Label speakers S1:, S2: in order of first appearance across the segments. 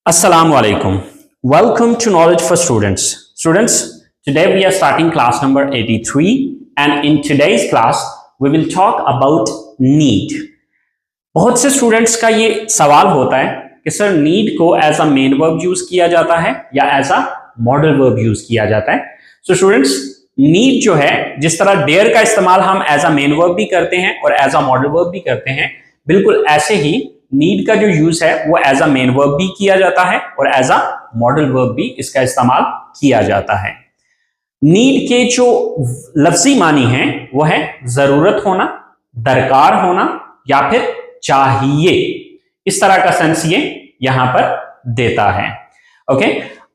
S1: Assalamu alaikum. Welcome to Knowledge for Students. Students, today we are starting class number 83 and in today's class we will talk about need. बहुत से students का ये सवाल होता है कि सर नीड को as a main verb use किया जाता है या as a modal verb use किया जाता है. सो स्टूडेंट्स, नीड जो है जिस तरह डेयर का इस्तेमाल हम एज अ मेन वर्ब भी करते हैं और एज अ मॉडल वर्ब भी करते हैं, बिल्कुल ऐसे ही नीड का जो यूज है वो एज अ मेन वर्ब भी किया जाता है और एज अ मॉडल वर्ब भी इसका इस्तेमाल किया जाता है. नीड के जो लफ्जी मानी हैं वो है जरूरत होना, दरकार होना या फिर चाहिए. इस तरह का सेंस ये यहां पर देता है. ओके,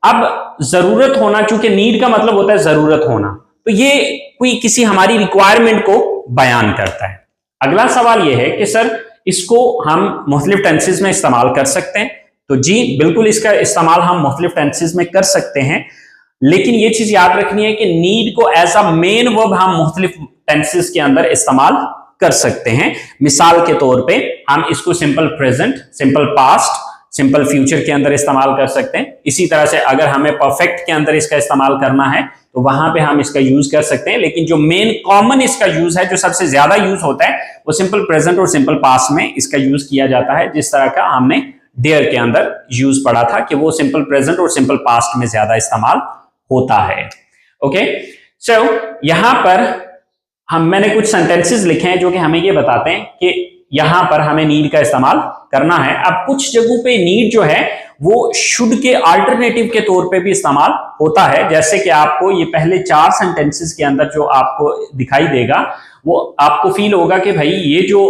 S1: अब जरूरत होना, चूंकि नीड का मतलब होता है जरूरत होना, तो ये कोई किसी हमारी रिक्वायरमेंट को बयान करता है. अगला सवाल ये है कि सर इसको हम मुख्तलिफ टेंसेस में इस्तेमाल कर सकते हैं. तो जी बिल्कुल, इसका इस्तेमाल हम मुख्तलिफ टेंसेस में कर सकते हैं, लेकिन ये चीज याद रखनी है कि नीड को एज अ मेन वर्ब हम मुख्तलिफ टेंसेस के अंदर इस्तेमाल कर सकते हैं. मिसाल के तौर पे हम इसको simple present, simple past, simple future के अंदर इस्तेमाल कर सकते हैं. इसी तरह से अगर हमें परफेक्ट के अंदर इसका इस्तेमाल करना है तो वहां पे हम इसका यूज कर सकते हैं. लेकिन जो मेन कॉमन इसका यूज है, जो सबसे ज्यादा यूज होता है, वो सिंपल प्रेजेंट और सिंपल पास्ट में इसका यूज किया जाता है. जिस तरह का हमने डेयर के अंदर यूज पढ़ा था कि वो सिंपल प्रेजेंट और सिंपल पास्ट में ज्यादा इस्तेमाल होता है. ओके, सो यहां पर मैंने कुछ सेंटेंसेस लिखे हैं जो कि हमें ये बताते हैं कि यहां पर हमें नीड का इस्तेमाल करना है. अब कुछ जगहों पे नीड जो है वो शुड के अल्टरनेटिव के तौर पे भी इस्तेमाल होता है. जैसे कि आपको ये पहले 4 सेंटेंसेस के अंदर जो आपको दिखाई देगा, वो आपको फील होगा कि भाई ये जो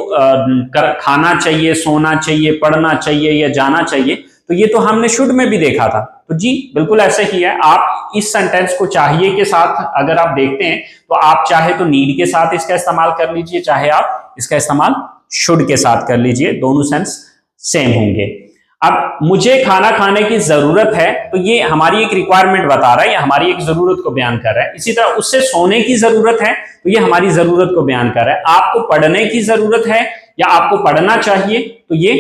S1: खाना चाहिए, सोना चाहिए, पढ़ना चाहिए या जाना चाहिए, तो ये तो हमने शुड में भी देखा था. तो जी बिल्कुल ऐसे ही है. आप इस सेंटेंस को चाहिए के साथ अगर आप देखते हैं तो आप चाहे तो नीड के साथ इसका इस्तेमाल कर लीजिए, चाहे आप इसका इस्तेमाल शुड के साथ कर लीजिए, दोनों सेंस सेम होंगे. अब मुझे खाना खाने की जरूरत है, तो ये हमारी एक रिक्वायरमेंट बता रहा है या हमारी एक जरूरत को बयान कर रहा है. इसी तरह उससे सोने की जरूरत है तो ये हमारी जरूरत को बयान कर रहा है. आपको पढ़ने की जरूरत है या आपको पढ़ना चाहिए तो ये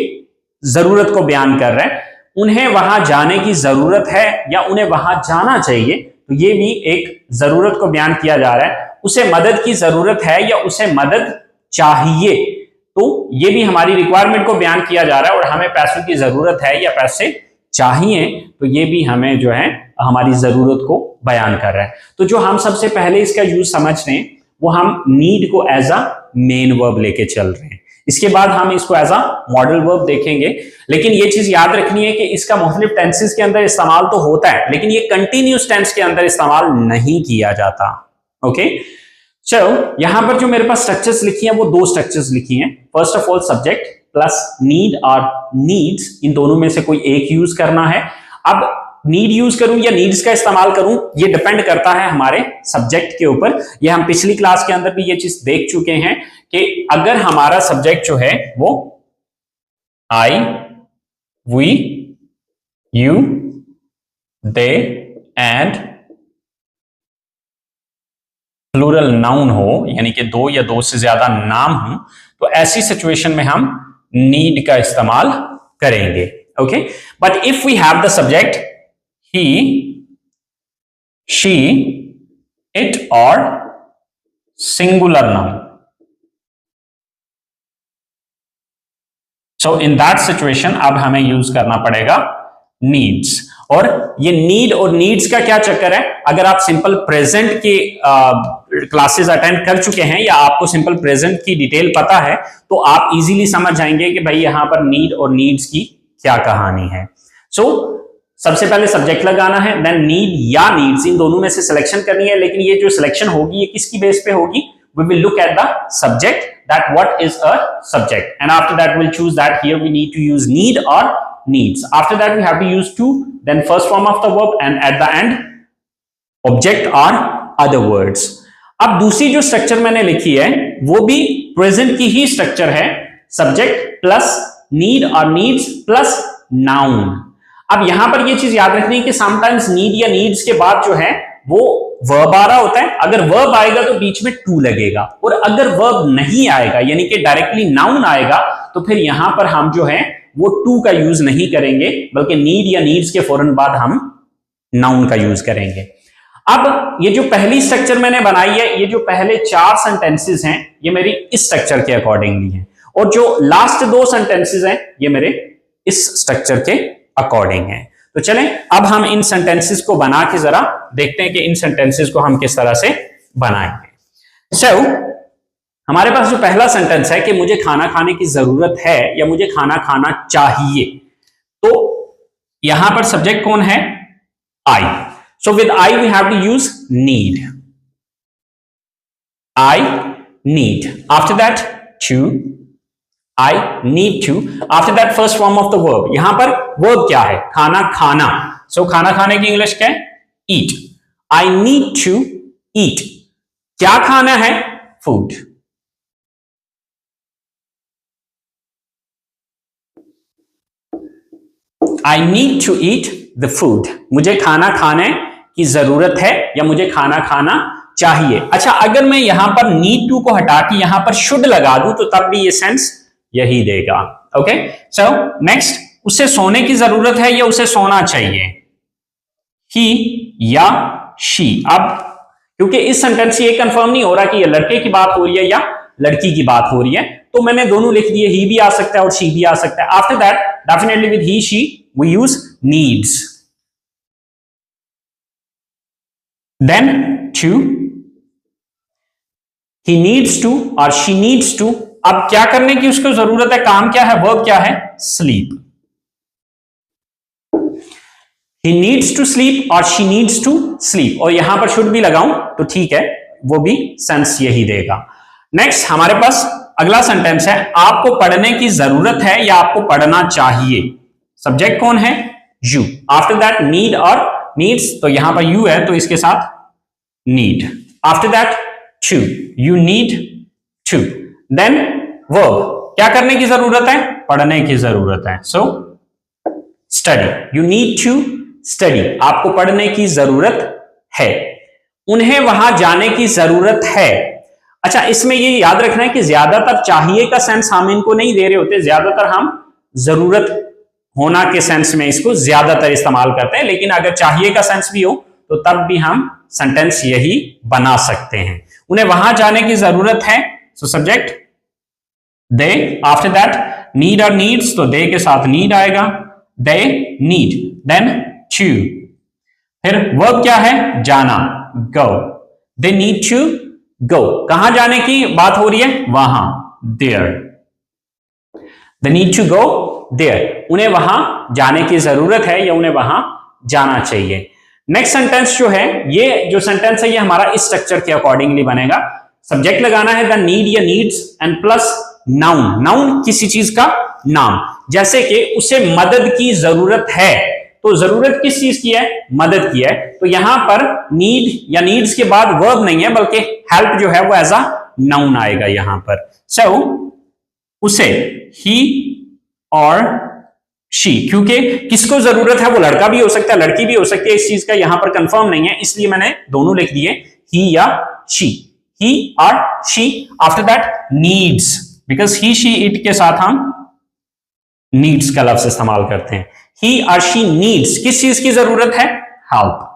S1: जरूरत को बयान कर रहा है. उन्हें वहां जाने की जरूरत है या उन्हें वहां जाना चाहिए, तो ये भी एक जरूरत को बयान किया जा रहा है. उसे मदद की जरूरत है या उसे मदद चाहिए, तो ये भी हमारी रिक्वायरमेंट को बयान किया जा रहा है. और हमें पैसों की जरूरत है या पैसे चाहिए, तो ये भी हमें जो है हमारी जरूरत को बयान कर रहा है. तो जो हम सबसे पहले इसका यूज समझ रहे हैं वो हम नीड को एज अ मेन वर्ब लेके चल रहे हैं. इसके बाद हम इसको एज अ मॉडल वर्ब देखेंगे. लेकिन ये चीज याद रखनी है कि इसका मुख्तलिफ टेंसेस के अंदर इस्तेमाल तो होता है, लेकिन ये कंटिन्यूस टेंस के अंदर इस्तेमाल नहीं किया जाता. ओके, चलो यहां पर जो मेरे पास स्ट्रक्चर्स लिखी हैं वो 2 स्ट्रक्चर्स लिखी हैं. First of all subject plus need और नीड्स, इन दोनों में से कोई एक यूज करना है. अब नीड यूज करूं या नीड्स का इस्तेमाल करूं, ये डिपेंड करता है हमारे सब्जेक्ट के ऊपर. ये हम पिछली क्लास के अंदर भी ये चीज देख चुके हैं कि अगर हमारा सब्जेक्ट जो है वो I, we, you, they and plural noun हो, यानी कि 2 या 2 से ज्यादा नाम हो, तो ऐसी सिचुएशन में हम नीड का इस्तेमाल करेंगे. Okay, but if we have the subject he, she, it or singular noun, so in that situation अब हमें यूज करना पड़ेगा needs. और ये need और needs का क्या चक्कर है, अगर आप सिंपल प्रेजेंट की क्लासेस अटेंड कर चुके हैं या आपको सिंपल प्रेजेंट की डिटेल पता है, तो आप इजीली समझ जाएंगे कि भाई यहां पर need और needs की क्या कहानी है. सो सबसे पहले सब्जेक्ट लगाना है, देन नीड या नीड्स, इन दोनों में से सिलेक्शन करनी है. लेकिन ये जो सिलेक्शन होगी ये किसकी बेस पे होगी, we will look at the subject, that what is a subject, and after that we'll choose that here we need to use need or needs. After that we have to use to, then first form of the verb, and at the end object or other words. अब दूसरी जो structure मैंने लिखी है वो भी present की ही structure है, सब्जेक्ट प्लस नीड और नीड्स प्लस नाउन. अब यहां पर ये चीज याद रखनी है कि समटाइम्स नीड या नीड्स के बाद जो है वो वर्ब आ रहा होता है. अगर वर्ब आएगा तो बीच में टू लगेगा, और अगर वर्ब नहीं आएगा यानी कि डायरेक्टली नाउन आएगा तो फिर यहां पर हम जो है वो टू का यूज नहीं करेंगे, बल्कि नीड या नीड्स के फौरन बाद हम नाउन का यूज करेंगे। अब ये जो पहली स्ट्रक्चर मैंने बनाई है, ये जो पहले 4 सेंटेंसेस हैं, ये मेरी इस स्ट्रक्चर के अकॉर्डिंगली हैं, और जो लास्ट 2 सेंटेंसेस हैं, ये मेरे इस स्ट्रक्चर के अकॉर्डिंग हैं। तो चलें अब हम इन सेंटेंसेस को बना के जरा देखते हैं कि इन सेंटेंसेस को हम किस तरह से बनाएंगे। सो हमारे पास जो पहला सेंटेंस है कि मुझे खाना खाने की जरूरत है या मुझे खाना खाना चाहिए, तो यहां पर सब्जेक्ट कौन है? I. So with I we have to use need. I need. After that to, I need to. After that first form of the verb. यहां पर वर्ब क्या है? खाना खाना। सो खाना खाने की इंग्लिश क्या है? Eat. I need to eat. क्या खाना है? Food. I need to eat the food. मुझे खाना खाने की जरूरत है या मुझे खाना खाना चाहिए। अच्छा, अगर मैं यहां पर need to को हटा के यहां पर should लगा दूं तो तब भी ये सेंस यही देगा। ओके, सो नेक्स्ट, उसे सोने की जरूरत है या उसे सोना चाहिए? he या she। अब क्योंकि इस सेंटेंस से ये कंफर्म नहीं हो रहा कि ये लड़के की बात हो रही है या लड़की की बात हो रही है, तो मैंने दोनों लिख दिए, ही भी आ सकता है और she भी आ सकता है। After that definitely with he she we use needs. Then to, he needs to or she needs to। अब क्या करने की उसको जरूरत है? काम क्या है? वर्ब क्या है? sleep। he needs to sleep और she needs to sleep, और यहां पर should भी लगाऊं तो ठीक है, वो भी सेंस यही देगा। नेक्स्ट हमारे पास अगला सेंटेंस है, आपको पढ़ने की जरूरत है या आपको पढ़ना चाहिए? सब्जेक्ट कौन है? यू। आफ्टर दैट नीड और नीड्स, तो यहां पर यू है तो इसके साथ need. After that to, you need to. Then verb, क्या करने की जरूरत है? पढ़ने की जरूरत है। So study, you need to study. आपको पढ़ने की जरूरत है। उन्हें वहां जाने की जरूरत है। अच्छा, इसमें ये याद रखना है कि ज्यादातर चाहिए का सेंस हम इनको नहीं दे रहे होते, ज्यादातर हम जरूरत होना के सेंस में इसको ज्यादातर इस्तेमाल करते हैं, लेकिन अगर चाहिए का सेंस भी हो तो तब भी हम सेंटेंस यही बना सकते हैं। उन्हें वहां जाने की जरूरत है, so subject they. After that need और नीड्स, तो दे के साथ नीड आएगा, दे नीड। देन टू, फिर वर्ब क्या है? जाना, गो। दे नीड टू गो। कहां जाने की बात हो रही है? वहां, there. They need to go there. उन्हें वहां जाने की जरूरत है या उन्हें वहां जाना चाहिए। नेक्स्ट सेंटेंस जो है, ये जो सेंटेंस है ये हमारा इस स्ट्रक्चर के अकॉर्डिंगली बनेगा। सब्जेक्ट लगाना है द नीड या needs and plus noun. Noun किसी चीज का नाम, जैसे कि उसे मदद की जरूरत है, तो जरूरत किस चीज की है? मदद की है। तो यहां पर नीड या नीड्स के बाद वर्ब नहीं है, बल्कि हेल्प जो है वो एज अ नाउन आएगा यहां पर। सो उसे, ही और शी, क्योंकि किसको जरूरत है? वो लड़का भी हो सकता है, लड़की भी हो सकती है, इस चीज का यहां पर कंफर्म नहीं है, इसलिए मैंने दोनों लिख दिए, ही या शी। ही और she. After that needs, because he she it के साथ हम नीड्स का लफ्ज इस्तेमाल करते हैं। ही और शी नीड्स, किस चीज की जरूरत है? हेल्प।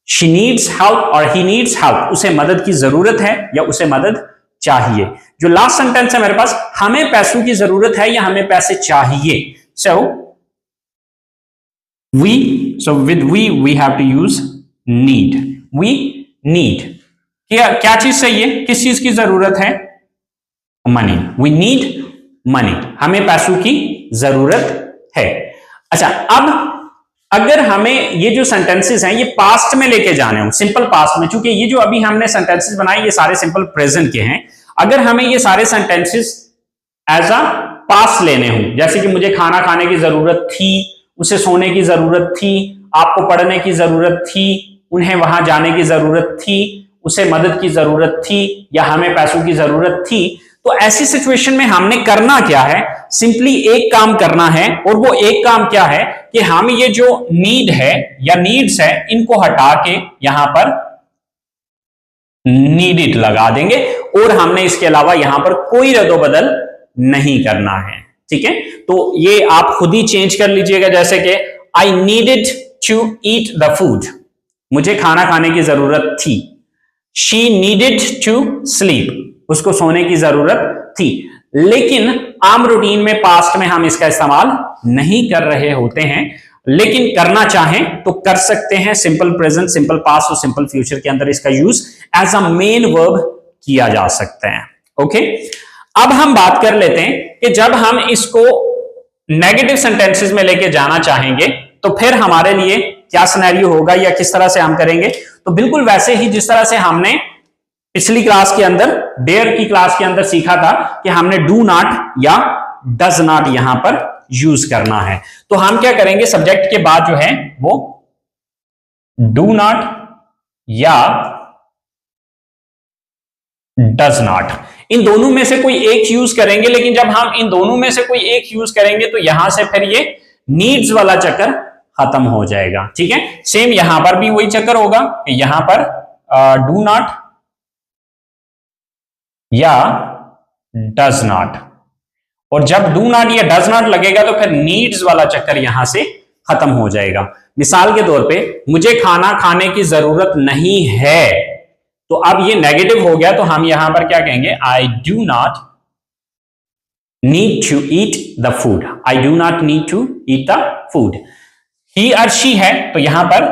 S1: शी नीड्स हेल्प और ही नीड्स हेल्प। उसे मदद की जरूरत है या उसे मदद चाहिए। जो लास्ट सेंटेंस है मेरे पास, हमें पैसों की जरूरत है या हमें पैसे चाहिए? So with we have to use need. We need. क्या चीज चाहिए? किस चीज की जरूरत है? मनी। We need money. हमें पैसों की जरूरत है। अच्छा, अब अगर हमें ये जो सेंटेंसेस हैं ये पास्ट में लेके जाने हो, सिंपल पास्ट में, चूंकि ये जो अभी हमने सेंटेंसेस बनाए ये सारे सिंपल प्रेजेंट के हैं, अगर हमें ये सारे सेंटेंसेस एज अ पास्ट लेने हो, जैसे कि मुझे खाना खाने की जरूरत थी, उसे सोने की जरूरत थी, आपको पढ़ने की जरूरत थी, उन्हें वहां जाने की जरूरत थी, उसे मदद की जरूरत थी या हमें पैसों की जरूरत थी, तो ऐसी सिचुएशन में हमने करना क्या है? सिंपली एक काम करना है, और वो एक काम क्या है कि हम ये जो नीड है या नीड्स है इनको हटा के यहां पर नीडेड लगा देंगे, और हमने इसके अलावा यहां पर कोई रद्दोबदल नहीं करना है। ठीक है, तो ये आप खुद ही चेंज कर लीजिएगा, जैसे कि I needed to eat the food, मुझे खाना खाने की जरूरत थी। शी नीडेड टू स्लीप, उसको सोने की जरूरत थी। लेकिन आम रूटीन में पास्ट में हम इसका इस्तेमाल नहीं कर रहे होते हैं, लेकिन करना चाहें तो कर सकते हैं। सिंपल प्रेजेंट, सिंपल पास्ट और सिंपल फ्यूचर के अंदर इसका use as a main verb किया जा सकता है। ओके, अब हम बात कर लेते हैं कि जब हम इसको नेगेटिव सेंटेंसेस में लेके जाना चाहेंगे तो फिर हमारे लिए क्या सिनेरियो होगा या किस तरह से हम करेंगे। तो बिल्कुल वैसे ही जिस तरह से हमने पिछली क्लास के अंदर, डेयर की क्लास के अंदर सीखा था कि हमने डू नॉट या डज नॉट यहां पर यूज करना है। तो हम क्या करेंगे, सब्जेक्ट के बाद जो है वो डू नॉट या डज नॉट, इन दोनों में से कोई एक यूज करेंगे। लेकिन जब हम इन दोनों में से कोई एक यूज करेंगे तो यहां से फिर ये नीड्स वाला चक्कर खत्म हो जाएगा। ठीक है, सेम यहां पर भी वही चक्कर होगा कि यहां पर डू नॉट या डज नॉट, और जब डू नॉट या डज नॉट लगेगा तो फिर नीड्स वाला चक्कर यहां से खत्म हो जाएगा। मिसाल के तौर पे मुझे खाना खाने की जरूरत नहीं है, तो अब ये नेगेटिव हो गया, तो हम यहां पर क्या कहेंगे, I do not need to eat the food, I do not need to eat the food. He और शी है तो यहां पर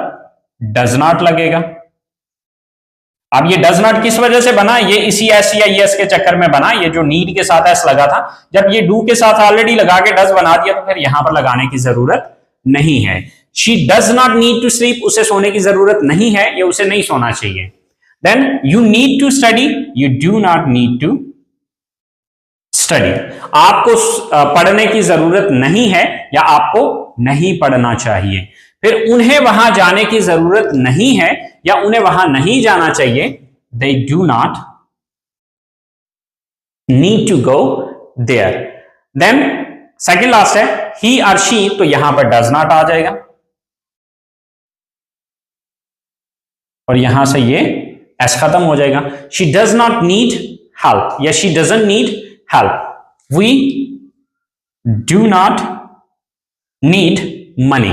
S1: डज नॉट लगेगा। अब ये डज नॉट किस वजह से बना, ये इसी एस या यस के चक्कर में बना। ये जो नीड के साथ एस लगा था, जब ये डू के साथ ऑलरेडी लगा के डज बना दिया तो फिर यहां पर लगाने की जरूरत नहीं है। She does not need to sleep, उसे सोने की जरूरत नहीं है या उसे नहीं सोना चाहिए। Then you need to study, you do not need to study, आपको पढ़ने की जरूरत नहीं है या आपको नहीं पढ़ना चाहिए। फिर उन्हें वहां जाने की जरूरत नहीं है या उन्हें वहां नहीं जाना चाहिए, they do not need to go there. Then second last है ही और शी, तो यहां पर डज नॉट आ जाएगा और यहां से ये एस खत्म हो जाएगा। She does not need help या she doesn't need help, we do not need money.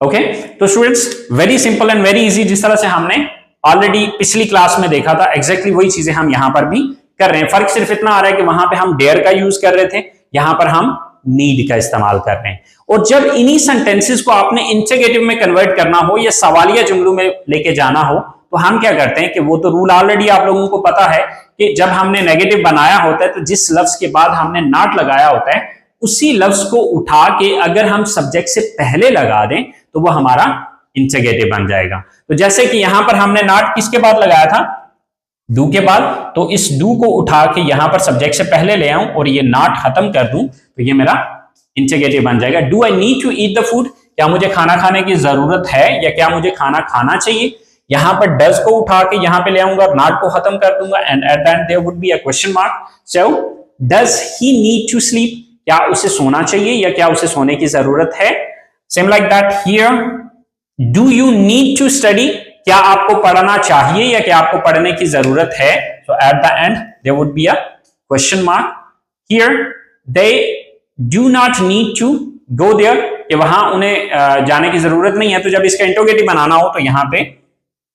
S1: Okay, तो students very simple and very easy, जिस तरह से हमने ऑलरेडी पिछली क्लास में देखा था, एग्जैक्टली वही चीजें हम यहां पर भी कर रहे हैं। फर्क सिर्फ इतना आ रहा है कि वहां पे हम डेयर का यूज कर रहे थे, यहां पर हम नीड का इस्तेमाल कर रहे हैं। और जब इन्हीं सेंटेंसेस को आपने इंटरोगेटिव में कन्वर्ट करना हो या सवालिया जुमलों में लेके जाना हो, तो हम क्या करते हैं कि वो तो रूल ऑलरेडी आप लोगों को पता है कि जब हमने नेगेटिव बनाया होता है तो जिस लफ्ज के बाद हमने नॉट लगाया होता है उसी लफ्ज को उठा के अगर हम सब्जेक्ट से पहले लगा दें तो वो हमारा इंटरोगेटिव बन जाएगा। तो जैसे कि यहां पर हमने नॉट किसके बाद लगाया था, डू के बाद, तो इस डू को उठा के यहां पर सब्जेक्ट से पहले ले आऊं और ये नॉट खत्म कर दूं तो ये मेरा इंटरोगेटिव बन जाएगा। Do I need to eat the food, क्या मुझे खाना खाने की जरूरत है या क्या मुझे खाना खाना चाहिए। यहां पर डज को उठा के यहां पे ले आऊंगा और नॉट को खत्म कर दूंगा and at the end there would be a question mark. So does he need to sleep, क्या उसे सोना चाहिए या क्या उसे सोने की जरूरत है। Same like that here, do you need to study, क्या आपको पढ़ना चाहिए या क्या आपको पढ़ने की जरूरत है। So at the end there would be a question mark. Here they do not need to go there, कि वहां उन्हें जाने की जरूरत नहीं है। तो जब इसका इंटरोगेटिव बनाना हो तो यहां पे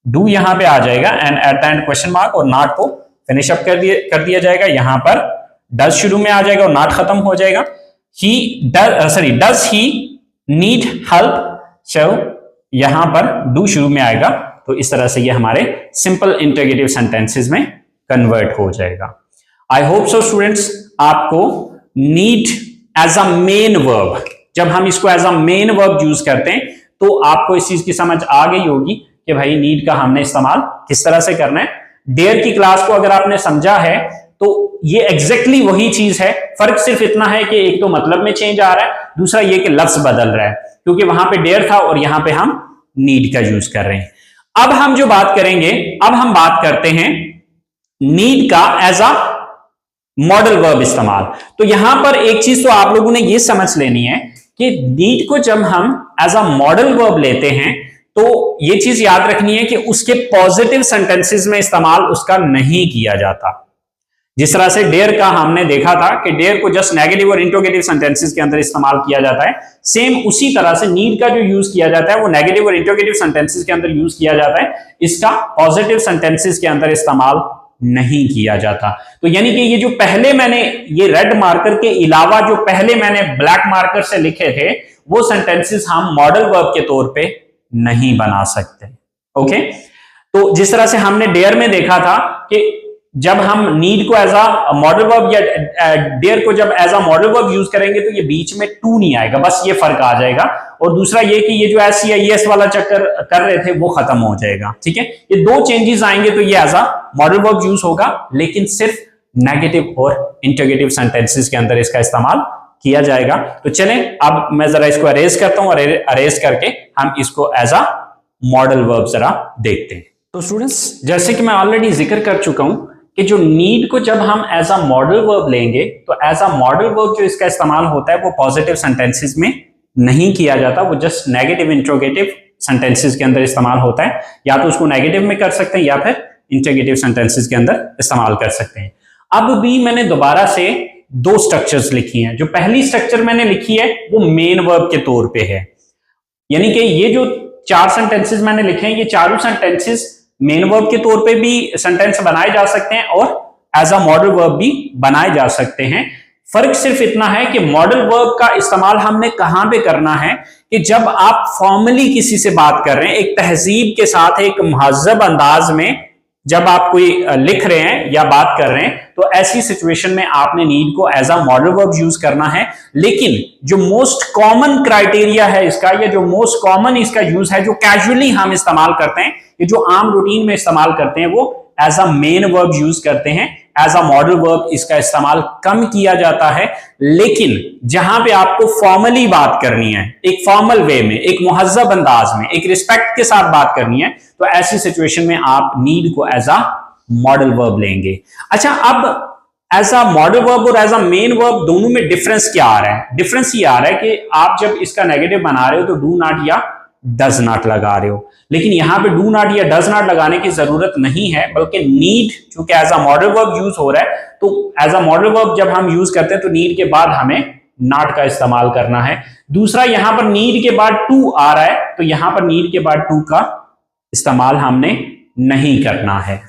S1: डू यहां पे आ जाएगा and at the and question mark और नॉट को फिनिश अप कर दिया जाएगा। यहां पर डज शुरू में आ जाएगा और नॉट खत्म हो जाएगा। डज ही नीड हेल्प, सो यहां पर डू शुरू में आएगा। तो इस तरह से ये हमारे सिंपल इंटरोगेटिव सेंटेंसेस में कन्वर्ट हो जाएगा। आई होप सो स्टूडेंट्स, आपको need as a main verb, जब हम इसको as a main verb use करते हैं तो आपको इस चीज की समझ आ गई होगी कि भाई नीड का हमने इस्तेमाल किस तरह से करना है। डेयर की क्लास को अगर आपने समझा है तो ये एग्जैक्टली वही चीज है, फर्क सिर्फ इतना है कि एक तो मतलब में चेंज आ रहा है, दूसरा ये कि लफ्ज बदल रहा है, क्योंकि वहां पे डेयर था और यहां पे हम नीड का यूज कर रहे हैं। अब हम जो बात करेंगे, अब हम बात करते हैं नीड का एज अ मॉडल वर्ब इस्तेमाल। तो यहां पर एक चीज तो आप लोगों ने ये समझ लेनी है कि नीड को जब हम एज अ मॉडल वर्ब लेते हैं तो ये चीज याद रखनी है कि उसके पॉजिटिव सेंटेंसेस में इस्तेमाल उसका नहीं किया जाता। जिस तरह से डेयर का हमने देखा था कि डेयर को जस्ट नेगेटिव और इंट्रोगेटिव सेंटेंसेस के अंदर इस्तेमाल किया जाता है, सेम उसी तरह से नीड का जो यूज किया जाता है वो नेगेटिव और इंट्रोगेटिव सेंटेंसेस के अंदर यूज किया जाता है, इसका पॉजिटिव सेंटेंसेस के अंदर इस्तेमाल नहीं किया जाता। तो यानी कि ये जो पहले मैंने ये रेड मार्कर के अलावा जो पहले मैंने ब्लैक मार्कर से लिखे थे वो सेंटेंसेस हम मॉडल वर्ब के तौर पे नहीं बना सकते। ओके, तो जिस तरह से हमने डेयर में देखा था कि जब हम नीड को एज अ मॉडल वर्ब या डेयर को जब as a modal verb use करेंगे तो ये बीच में टू नहीं आएगा, बस ये फर्क आ जाएगा। और दूसरा ये कि ये जो एस या एस वाला चक्कर कर रहे थे वो खत्म हो जाएगा। ठीक है, ये दो चेंजेस आएंगे तो ये as a modal verb use होगा, लेकिन सिर्फ नेगेटिव और इंटरोगेटिव सेंटेंसेस के अंदर इसका इस्तेमाल किया जाएगा। तो चलें अब मैं जरा इसको अरेज करता हूं और अरेज करके हम इसको एज अ मॉडल वर्ब जरा देखते हैं। तो स्टूडेंट्स, जैसे कि मैं ऑलरेडी जिक्र कर चुका हूं कि जो नीड को जब हम एज अ मॉडल वर्ब लेंगे तो एज अ मॉडल वर्ब जो इसका इस्तेमाल होता है वो पॉजिटिव सेंटेंसेस में नहीं किया जाता, वो जस्ट नेगेटिव इंट्रोगेटिव सेंटेंसेस के अंदर इस्तेमाल होता है। या तो उसको नेगेटिव में कर सकते हैं या फिर इंट्रोगेटिव सेंटेंसेस के अंदर इस्तेमाल कर सकते हैं। अब भी मैंने दोबारा से दो स्ट्रक्चर्स लिखी हैं। जो पहली स्ट्रक्चर मैंने लिखी है वो मेन वर्ब के तौर पे है, यानी कि ये जो चार सेंटेंसेस मैंने लिखे हैं ये चारों सेंटेंसेस मेन वर्ब के तौर पे भी सेंटेंस बनाए जा सकते हैं और एज अ मॉडल वर्ब भी बनाए जा सकते हैं। फर्क सिर्फ इतना है कि मॉडल वर्ब का इस्तेमाल हमने कहां पे करना है कि जब आप फॉर्मली किसी से बात कर रहे हैं, एक तहजीब के साथ, एक महजब अंदाज में जब आप कोई लिख रहे हैं या बात कर रहे हैं, तो ऐसी सिचुएशन में आपने नीड को as a modal verb use करना है। लेकिन जो मोस्ट कॉमन क्राइटेरिया है इसका, या जो मोस्ट कॉमन इसका यूज है, जो कैजुअली हम इस्तेमाल करते हैं, ये जो आम रूटीन में इस्तेमाल करते हैं, वो as a main verb use करते हैं। एज अ मॉडल वर्ब इसका इस्तेमाल कम किया जाता है। लेकिन जहां पे आपको फॉर्मली बात करनी है, एक फॉर्मल वे में, एक मुहज्जब अंदाज में, एक रिस्पेक्ट के साथ बात करनी है, तो ऐसी सिचुएशन में आप नीड को एज अ मॉडल वर्ब लेंगे। अच्छा, अब एज अ मॉडल वर्ब और एज अ मेन वर्ब दोनों में डिफरेंस क्या आ रहा है? डिफरेंस ये आ रहा है कि आप जब इसका नेगेटिव बना रहे हो तो डू नॉट या डज नॉट लगा रहे हो, लेकिन यहां पे डू नॉट या डज नॉट लगाने की जरूरत नहीं है, बल्कि नीड चूंकि as a modal verb use हो रहा है, तो एज अ मॉडल वर्ब जब हम यूज करते हैं तो नीड के बाद हमें नॉट का इस्तेमाल करना है। दूसरा, यहां पर नीड के बाद टू आ रहा है, तो यहां पर नीड के बाद टू का इस्तेमाल हमने नहीं करना है।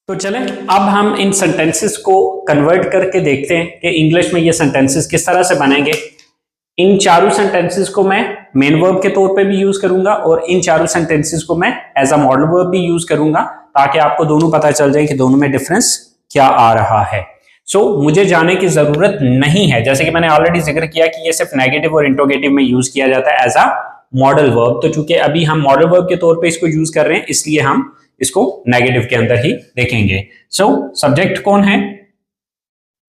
S1: तो चलें अब हम इन सेंटेंसेस को कन्वर्ट करके देखते हैं कि इंग्लिश में ये सेंटेंसेस किस तरह से बनेंगे। इन चारों सेंटेंसेस को मैं मेन वर्ब के तौर पे भी यूज करूंगा और इन चारों सेंटेंसेस को मैं एज अ मॉडल वर्ब भी यूज करूंगा, ताकि आपको दोनों पता चल जाए कि दोनों में डिफरेंस क्या आ रहा है। मुझे जाने की जरूरत नहीं है, जैसे कि मैंने ऑलरेडी जिक्र किया कि ये सिर्फ नेगेटिव और इंट्रोगेटिव में यूज किया जाता है एज अ मॉडल वर्ब। तो चूंकि अभी हम मॉडल वर्ब के तौर पे इसको यूज कर रहे हैं, इसलिए हम इसको नेगेटिव के अंदर ही देखेंगे। सब्जेक्ट कौन है?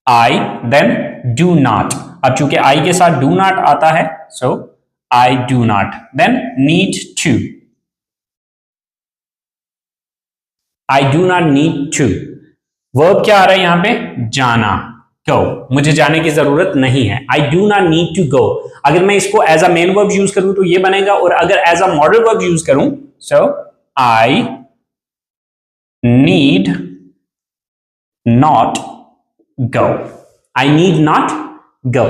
S1: I, then do not. अब चूंकि आई के साथ डू नॉट आता है, I do not, then need to, I do not need to. Verb क्या आ रहा है यहां पे? जाना, go, मुझे जाने की जरूरत नहीं है। I do not need to go. अगर मैं इसको as a main verb use करूं तो ये बनेगा, और अगर as a modal verb use करूं, I need not go, I need not go.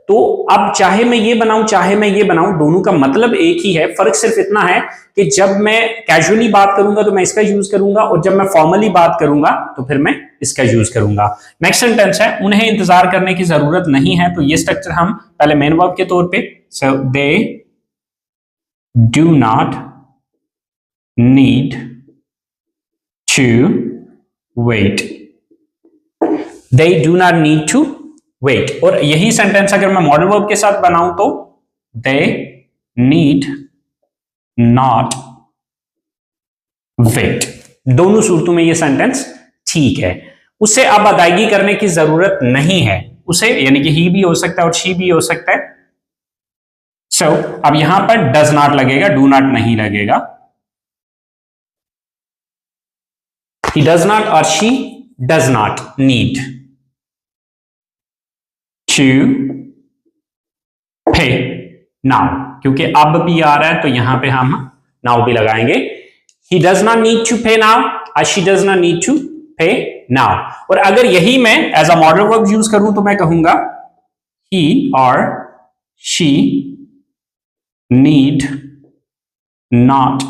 S1: तो अब चाहे मैं ये बनाऊं चाहे मैं ये बनाऊं, दोनों का मतलब एक ही है। फर्क सिर्फ इतना है कि जब मैं कैजुअली बात करूंगा तो मैं इसका यूज करूंगा, और जब मैं फॉर्मली बात करूंगा तो फिर मैं इसका यूज करूंगा। नेक्स्ट सेंटेंस है, उन्हें इंतजार करने की जरूरत नहीं है। तो ये स्ट्रक्चर हम पहले मेन वर्ब के तौर पे, they do not need to wait, they do not need to wait. और यही सेंटेंस अगर मैं मॉडल वर्ब के साथ बनाऊं तो दे नीड नॉट वेट। दोनों सूरतों में ये सेंटेंस ठीक है। उसे अब अदायगी करने की जरूरत नहीं है, उसे यानी कि ही भी हो सकता है और शी भी हो सकता है। अब यहां पर डज नॉट लगेगा, डू नॉट नहीं लगेगा। ही डज नॉट और she does not need to pay now, क्योंकि अब भी आ रहा है तो यहां पे हम नाउ भी लगाएंगे। He does not need to pay now, or she does not need to pay now. और अगर यही मैं as a modal verb use करूं तो मैं कहूंगा he or she need not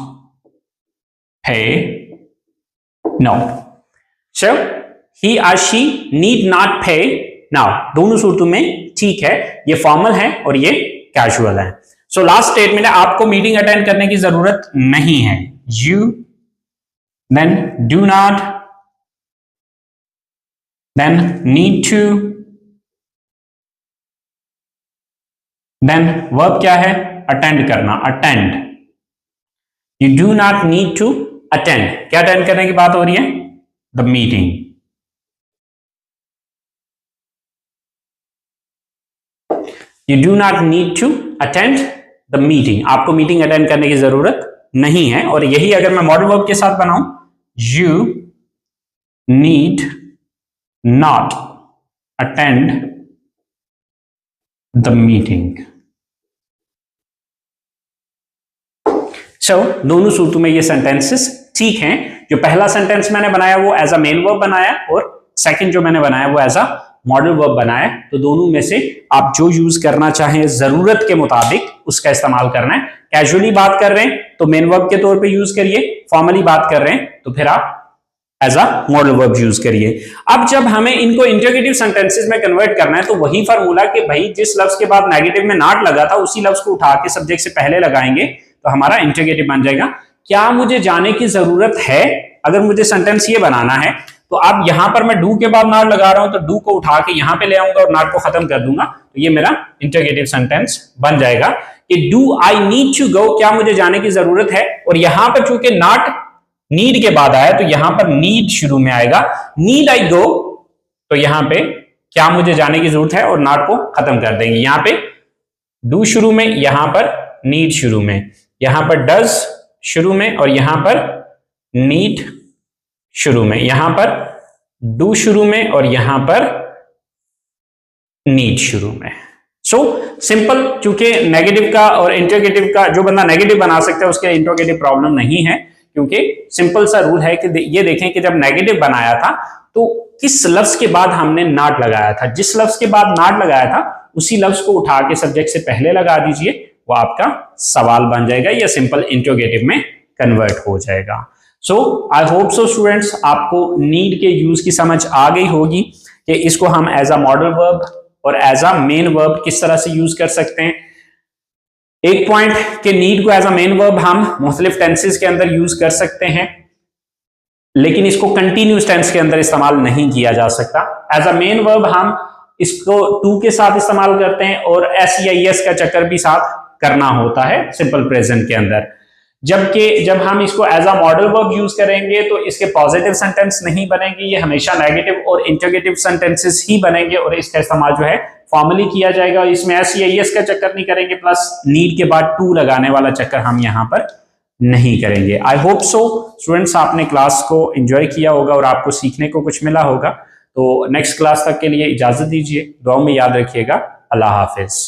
S1: pay now। So he or she need not pay now दोनों सूरतों में ठीक है, ये फॉर्मल है और ये कैजुअल है। सो लास्ट स्टेटमेंट है आपको मीटिंग अटेंड करने की जरूरत नहीं है। You then do not then need to then verb क्या है? अटेंड करना, attend. You do not need to attend, क्या अटेंड करने की बात हो रही है? The meeting। You do not need to attend the meeting, आपको मीटिंग अटेंड करने की जरूरत नहीं है। और यही अगर मैं मॉडल वर्ब के साथ बनाऊं, you need not attend the meeting। So, दोनों सूरतों में ये सेंटेंसेस ठीक हैं। जो पहला सेंटेंस मैंने बनाया वो एज अ मेन वर्ब बनाया और सेकंड जो मैंने बनाया वो एज अ मॉडल वर्ब बनाया। तो दोनों में से आप जो यूज करना चाहें जरूरत के मुताबिक उसका इस्तेमाल करना है। कैजुअली बात कर रहे हैं तो मेन वर्ब के तौर पे यूज करिए, फॉर्मली बात कर रहे हैं तो फिर आप as a modal verb use करिए। अब जब हमें इनको इंटरोगेटिव सेंटेंसेस में कन्वर्ट करना है तो वही फार्मूला कि भाई जिस लफ्ज के बाद नेगेटिव में नॉट लगा था उसी लफ्ज को उठा के सब्जेक्ट से पहले लगाएंगे तो हमारा इंटरोगेटिव बन जाएगा। क्या मुझे जाने की जरूरत है? अगर मुझे सेंटेंस ये बनाना है तो अब यहां पर मैं डू के बाद नॉट लगा रहा हूं तो डू को उठा के यहां पे ले आऊंगा और नॉट को खत्म कर दूंगा तो ये मेरा इंटरोगेटिव सेंटेंस बन जाएगा कि do I need to go, क्या मुझे जाने की जरूरत है। और यहां पर चूंकि नॉट नीड के बाद आया तो यहां पर नीड शुरू में आएगा, नीड आई गो, तो यहां पे क्या मुझे जाने की जरूरत है और नॉट को खत्म कर देंगे। यहां पे डू शुरू में, यहां पर नीड शुरू में, यहां पर डज शुरू में और यहां पर नीड शुरू में, यहां पर डू शुरू में और यहां पर नीड शुरू में। सो सिंपल, चूंकि नेगेटिव का और इंटरोगेटिव का जो बंदा नेगेटिव बना सकता है उसके इंटरोगेटिव प्रॉब्लम नहीं है, क्योंकि सिंपल सा रूल है कि ये देखें कि जब नेगेटिव बनाया था तो किस लफ्ज के बाद हमने नॉट लगाया था। जिस लफ्ज के बाद नॉट लगाया था उसी लफ्ज को उठा के सब्जेक्ट से पहले लगा दीजिए, वो आपका सवाल बन जाएगा या सिंपल इंटरोगेटिव में कन्वर्ट हो जाएगा। सो आई होप सो स्टूडेंट्स आपको नीड के यूज की समझ आ गई होगी कि इसको हम एज अ मॉडल वर्ब और एज अ मेन वर्ब किस तरह से यूज कर सकते हैं। एक पॉइंट के नीड को एज अ मेन वर्ब हम मुख्तलिफ टेंसेस के अंदर यूज कर सकते हैं, लेकिन इसको कंटिन्यूस टेंस के अंदर इस्तेमाल नहीं किया जा सकता। एज अ मेन वर्ब हम इसको टू के साथ इस्तेमाल करते हैं और एस का चक्कर भी साथ करना होता है सिंपल प्रेजेंट के अंदर। जबकि जब हम इसको as a modal verb use करेंगे तो इसके पॉजिटिव सेंटेंस नहीं बनेंगे, ये हमेशा नेगेटिव और इंटरोगेटिव सेंटेंसेस ही बनेंगे और इसका इस्तेमाल जो है फॉर्मली किया जाएगा। इसमें एस का चक्कर नहीं करेंगे, प्लस नीड के बाद टू लगाने वाला चक्कर हम यहाँ पर नहीं करेंगे। आई होप सो स्टूडेंट्स आपने क्लास को एंजॉय किया होगा और आपको सीखने को कुछ मिला होगा। तो नेक्स्ट क्लास तक के लिए इजाजत दीजिए, दुआ में याद रखिएगा। अल्लाह हाफिज।